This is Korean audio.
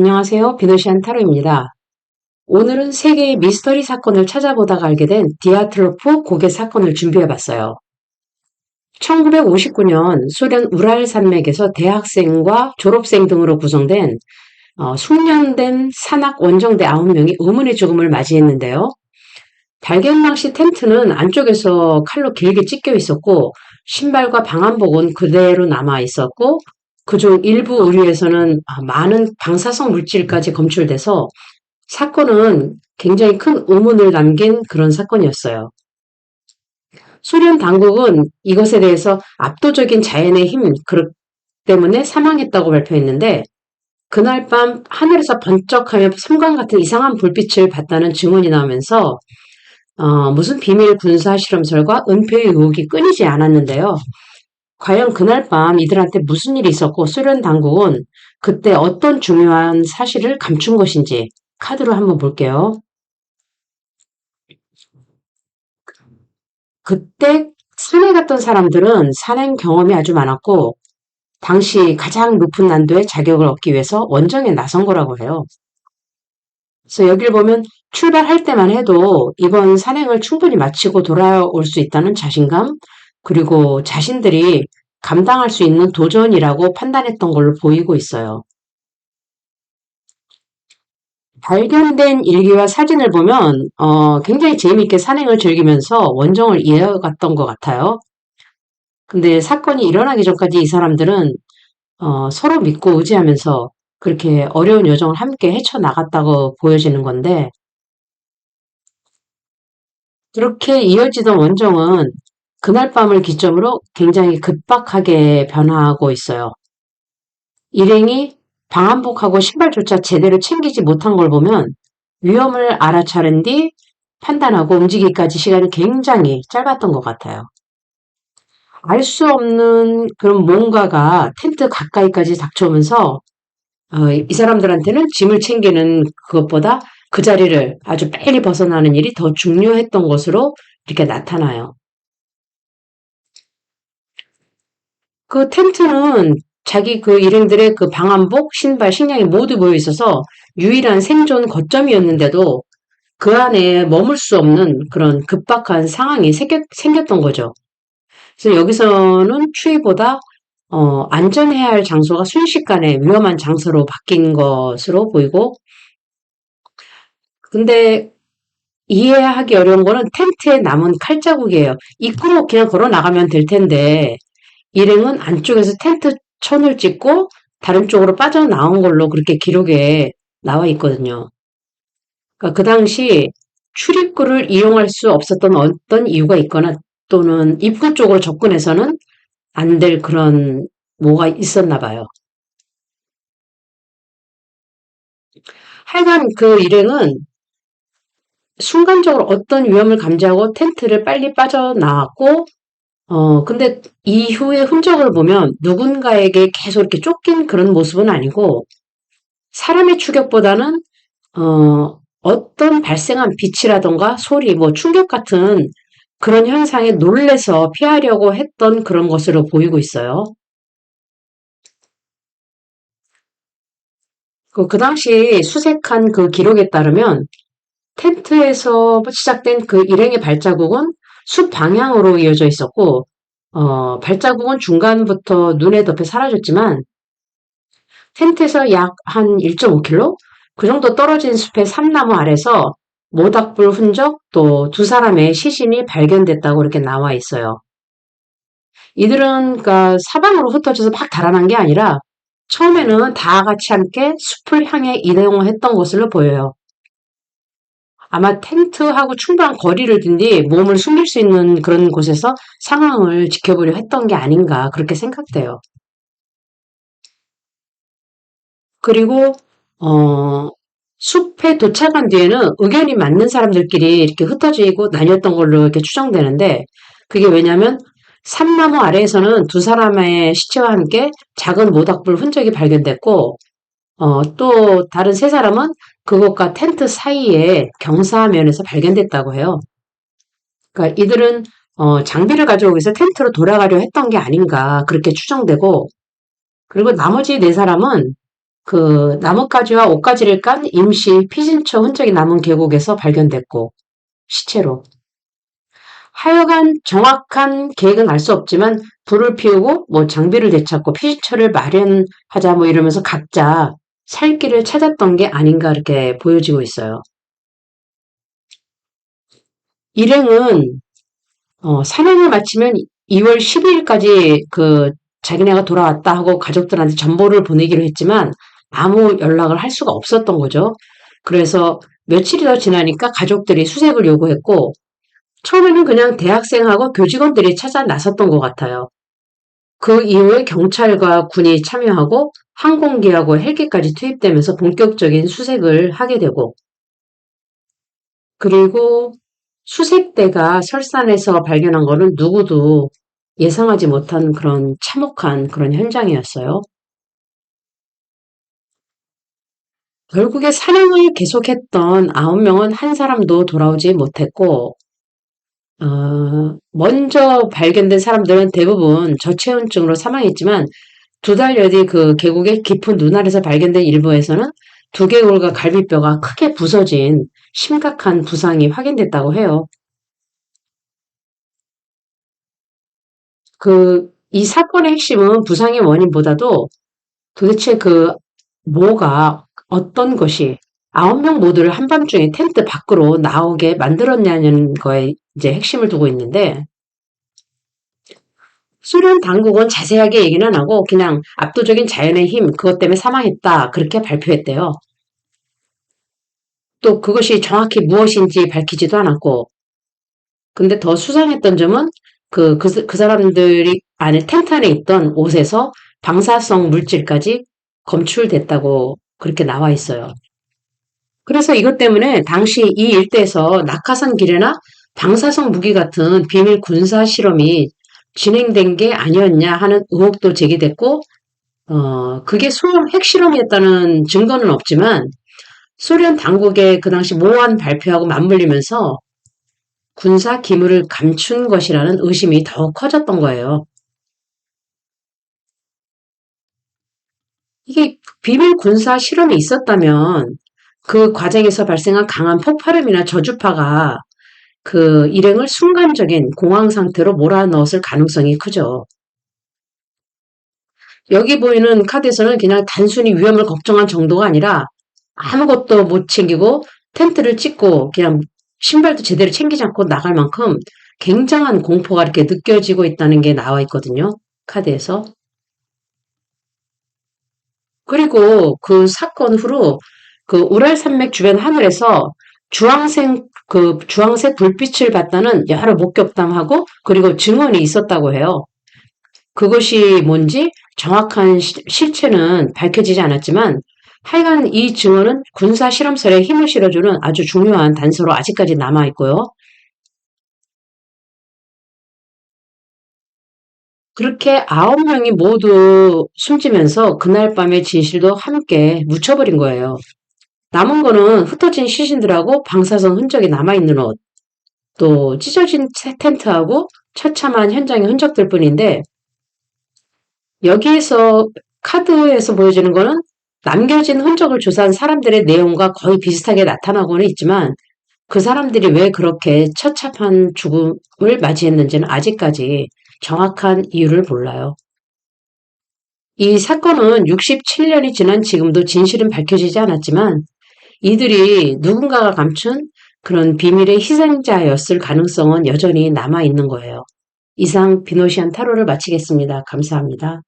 안녕하세요. 비노시안 타로입니다. 오늘은 세계의 미스터리 사건을 찾아보다가 알게 된 디아틀로프 고개 사건을 준비해봤어요. 1959년 소련 우랄 산맥에서 대학생과 졸업생 등으로 구성된 숙련된 산악 원정대 9명이 의문의 죽음을 맞이했는데요. 발견 당시 텐트는 안쪽에서 칼로 길게 찢겨 있었고 신발과 방한복은 그대로 남아 있었고 그중 일부 의류에서는 많은 방사성 물질까지 검출돼서 사건은 굉장히 큰 의문을 남긴 그런 사건이었어요. 소련 당국은 이것에 대해서 압도적인 자연의 힘 때문에 사망했다고 발표했는데 그날 밤 하늘에서 번쩍하며 섬광 같은 이상한 불빛을 봤다는 증언이 나오면서 무슨 비밀 군사 실험설과 은폐의 의혹이 끊이지 않았는데요. 과연 그날 밤 이들한테 무슨 일이 있었고 소련 당국은 그때 어떤 중요한 사실을 감춘 것인지 카드로 한번 볼게요. 그때 산에 갔던 사람들은 산행 경험이 아주 많았고 당시 가장 높은 난도의 자격을 얻기 위해서 원정에 나선 거라고 해요. 그래서 여기를 보면 출발할 때만 해도 이번 산행을 충분히 마치고 돌아올 수 있다는 자신감, 그리고 자신들이 감당할 수 있는 도전이라고 판단했던 걸로 보이고 있어요. 발견된 일기와 사진을 보면 굉장히 재미있게 산행을 즐기면서 원정을 이어갔던 것 같아요. 근데 사건이 일어나기 전까지 이 사람들은 서로 믿고 의지하면서 그렇게 어려운 여정을 함께 헤쳐나갔다고 보여지는 건데 그렇게 이어지던 원정은 그날 밤을 기점으로 굉장히 급박하게 변화하고 있어요. 일행이 방한복하고 신발조차 제대로 챙기지 못한 걸 보면 위험을 알아차린 뒤 판단하고 움직이기까지 시간이 굉장히 짧았던 것 같아요. 알 수 없는 그런 뭔가가 텐트 가까이까지 닥쳐오면서 이 사람들한테는 짐을 챙기는 그것보다 그 자리를 아주 빨리 벗어나는 일이 더 중요했던 것으로 이렇게 나타나요. 그 텐트는 자기 그 일행들의 그 방한복, 신발, 식량이 모두 모여 있어서 유일한 생존 거점이었는데도 그 안에 머물 수 없는 그런 급박한 상황이 생겼던 거죠. 그래서 여기서는 추위보다 안전해야 할 장소가 순식간에 위험한 장소로 바뀐 것으로 보이고, 근데 이해하기 어려운 거는 텐트에 남은 칼자국이에요. 입구로 그냥 걸어 나가면 될 텐데, 일행은 안쪽에서 텐트 천을 찍고 다른 쪽으로 빠져나온 걸로 그렇게 기록에 나와 있거든요. 그러니까 그 당시 출입구를 이용할 수 없었던 어떤 이유가 있거나 또는 입구 쪽으로 접근해서는 안 될 그런 뭐가 있었나 봐요. 하여간 그 일행은 순간적으로 어떤 위험을 감지하고 텐트를 빨리 빠져나왔고, 근데 이후의 흔적을 보면 누군가에게 계속 이렇게 쫓긴 그런 모습은 아니고, 사람의 추격보다는, 어떤 발생한 빛이라던가 소리, 뭐 충격 같은 그런 현상에 놀래서 피하려고 했던 그런 것으로 보이고 있어요. 그 당시 수색한 그 기록에 따르면 텐트에서 시작된 그 일행의 발자국은 숲 방향으로 이어져 있었고, 발자국은 중간부터 눈에 덮여 사라졌지만, 텐트에서 약 한 1.5km? 그 정도 떨어진 숲의 삼나무 아래서 모닥불 흔적 또 두 사람의 시신이 발견됐다고 이렇게 나와 있어요. 이들은 그러니까 사방으로 흩어져서 막 달아난 게 아니라 처음에는 다 같이 함께 숲을 향해 이동을 했던 것으로 보여요. 아마 텐트하고 충분한 거리를 둔 뒤 몸을 숨길 수 있는 그런 곳에서 상황을 지켜보려 했던 게 아닌가 그렇게 생각돼요. 그리고 숲에 도착한 뒤에는 의견이 맞는 사람들끼리 이렇게 흩어지고 나뉘었던 걸로 이렇게 추정되는데 그게 왜냐면 삼나무 아래에서는 두 사람의 시체와 함께 작은 모닥불 흔적이 발견됐고 또 다른 세 사람은 그것과 텐트 사이에 경사면에서 발견됐다고 해요. 그러니까 이들은 장비를 가져오기 위해서 텐트로 돌아가려 했던 게 아닌가 그렇게 추정되고 그리고 나머지 네 사람은 그 나뭇가지와 옷가지를 깐 임시 피신처 흔적이 남은 계곡에서 발견됐고 시체로. 하여간 정확한 계획은 알 수 없지만 불을 피우고 뭐 장비를 되찾고 피신처를 마련하자 뭐 이러면서 각자 살 길을 찾았던 게 아닌가 이렇게 보여지고 있어요. 일행은 산행을 마치면 2월 12일까지 그 자기네가 돌아왔다 하고 가족들한테 전보를 보내기로 했지만 아무 연락을 할 수가 없었던 거죠. 그래서 며칠이 더 지나니까 가족들이 수색을 요구했고 처음에는 그냥 대학생하고 교직원들이 찾아 나섰던 것 같아요. 그 이후에 경찰과 군이 참여하고 항공기하고 헬기까지 투입되면서 본격적인 수색을 하게 되고 그리고 수색대가 설산에서 발견한 거는 누구도 예상하지 못한 그런 참혹한 그런 현장이었어요. 결국에 산행을 계속했던 9명은 한 사람도 돌아오지 못했고, 먼저 발견된 사람들은 대부분 저체온증으로 사망했지만 2달여 뒤 그 계곡의 깊은 눈알에서 발견된 일부에서는 두개골과 갈비뼈가 크게 부서진 심각한 부상이 확인됐다고 해요. 이 사건의 핵심은 부상의 원인보다도 도대체 어떤 것이 9명 모두를 한밤중에 텐트 밖으로 나오게 만들었냐는 거에 이제 핵심을 두고 있는데, 소련 당국은 자세하게 얘기는 안 하고 그냥 압도적인 자연의 힘, 그것 때문에 사망했다. 그렇게 발표했대요. 또 그것이 정확히 무엇인지 밝히지도 않았고, 근데 더 수상했던 점은 그 사람들이 안에 텐트 안에 있던 옷에서 방사성 물질까지 검출됐다고 그렇게 나와 있어요. 그래서 이것 때문에 당시 이 일대에서 낙하산 기뢰나 방사성 무기 같은 비밀 군사 실험이 진행된 게 아니었냐 하는 의혹도 제기됐고, 그게 소형 핵실험이었다는 증거는 없지만 소련 당국의 그 당시 모호한 발표하고 맞물리면서 군사 기물을 감춘 것이라는 의심이 더욱 커졌던 거예요. 이게 비밀 군사 실험이 있었다면 그 과정에서 발생한 강한 폭발음이나 저주파가 그 일행을 순간적인 공황 상태로 몰아넣었을 가능성이 크죠. 여기 보이는 카드에서는 그냥 단순히 위험을 걱정한 정도가 아니라 아무것도 못 챙기고 텐트를 찍고 그냥 신발도 제대로 챙기지 않고 나갈 만큼 굉장한 공포가 이렇게 느껴지고 있다는 게 나와 있거든요. 카드에서. 그리고 그 사건 후로 그 우랄 산맥 주변 하늘에서 주황색 불빛을 봤다는 여러 목격담하고 그리고 증언이 있었다고 해요. 그것이 뭔지 정확한 실체는 밝혀지지 않았지만 하여간 이 증언은 군사 실험설에 힘을 실어주는 아주 중요한 단서로 아직까지 남아 있고요. 그렇게 9명이 모두 숨지면서 그날 밤의 진실도 함께 묻혀버린 거예요. 남은 거는 흩어진 시신들하고 방사선 흔적이 남아있는 옷, 또 찢어진 텐트하고 처참한 현장의 흔적들 뿐인데 여기에서 카드에서 보여주는 거는 남겨진 흔적을 조사한 사람들의 내용과 거의 비슷하게 나타나고는 있지만 그 사람들이 왜 그렇게 처참한 죽음을 맞이했는지는 아직까지 정확한 이유를 몰라요. 이 사건은 67년이 지난 지금도 진실은 밝혀지지 않았지만 이들이 누군가가 감춘 그런 비밀의 희생자였을 가능성은 여전히 남아 있는 거예요. 이상 비노시안 타로를 마치겠습니다. 감사합니다.